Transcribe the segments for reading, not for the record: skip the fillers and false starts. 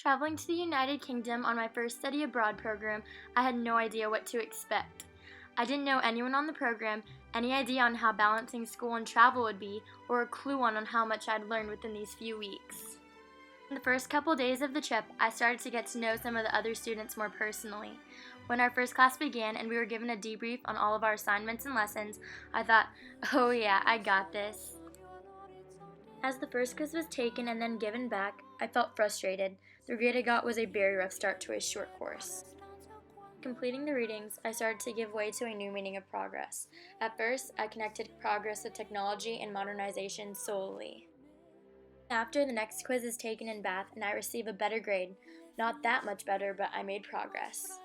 Traveling to the United Kingdom on my first study abroad program, I had no idea what to expect. I didn't know anyone on the program, any idea on how balancing school and travel would be, or a clue on how much I'd learned within these few weeks. In the first couple days of the trip, I started to get to know some of the other students more personally. When our first class began and we were given a debrief on all of our assignments and lessons, I thought, oh yeah, I got this. As the first quiz was taken and then given back, I felt frustrated. The grade I got was a very rough start to a short course. Completing the readings, I started to give way to a new meaning of progress. At first, I connected progress with technology and modernization solely. After the next quiz is taken in Bath and I receive a better grade, not that much better, but I made progress.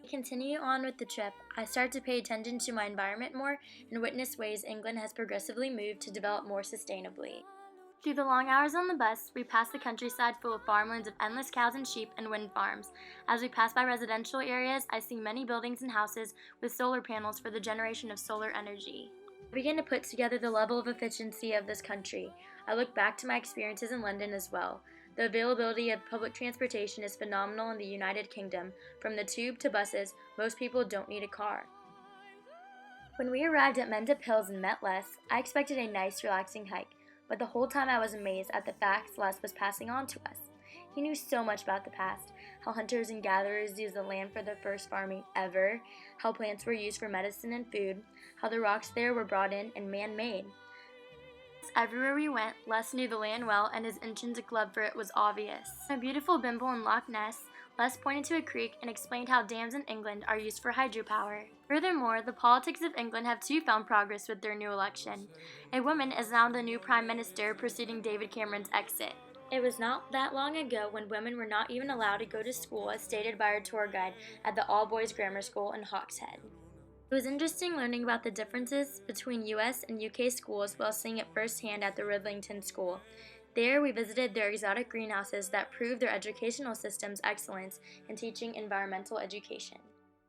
To continue on with the trip, I started to pay attention to my environment more and witness ways England has progressively moved to develop more sustainably. Through the long hours on the bus, we passed the countryside full of farmlands of endless cows and sheep and wind farms. As we passed by residential areas, I see many buildings and houses with solar panels for the generation of solar energy. I began to put together the level of efficiency of this country. I look back to my experiences in London as well. The availability of public transportation is phenomenal in the United Kingdom. From the tube to buses, most people don't need a car. When we arrived at Mendip Hills and met Les, I expected a nice, relaxing hike, but the whole time I was amazed at the facts Les was passing on to us. He knew so much about the past, how hunters and gatherers used the land for the first farming ever, how plants were used for medicine and food, how the rocks there were brought in and man-made. Everywhere we went, Les knew the land well, and his intrinsic love for it was obvious. In a beautiful bimble in Loch Ness, Les pointed to a creek and explained how dams in England are used for hydropower. Furthermore, the politics of England have too found progress with their new election. A woman is now the new Prime Minister, preceding David Cameron's exit. It was not that long ago when women were not even allowed to go to school, as stated by our tour guide at the all-boys grammar school in Hawkshead. It was interesting learning about the differences between US and UK schools while seeing it firsthand at the Ridlington School. There, we visited their exotic greenhouses that prove their educational system's excellence in teaching environmental education.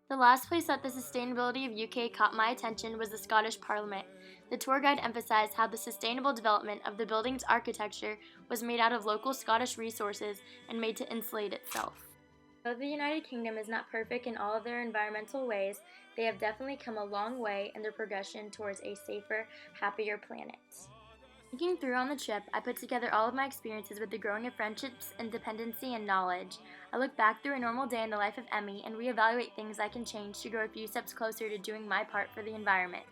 The last place that the sustainability of UK caught my attention was the Scottish Parliament. The tour guide emphasized how the sustainable development of the building's architecture was made out of local Scottish resources and made to insulate itself. Though the United Kingdom is not perfect in all of their environmental ways, they have definitely come a long way in their progression towards a safer, happier planet. Thinking through on the trip, I put together all of my experiences with the growing of friendships, independency, and knowledge. I look back through a normal day in the life of Emmy and reevaluate things I can change to grow a few steps closer to doing my part for the environment.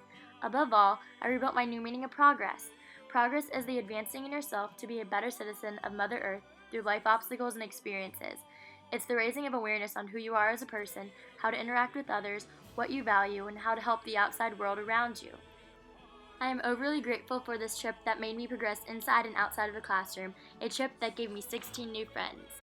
Above all, I rebuilt my new meaning of progress. Progress is the advancing in yourself to be a better citizen of Mother Earth through life obstacles and experiences. It's the raising of awareness on who you are as a person, how to interact with others, what you value, and how to help the outside world around you. I am overly grateful for this trip that made me progress inside and outside of the classroom, a trip that gave me 16 new friends.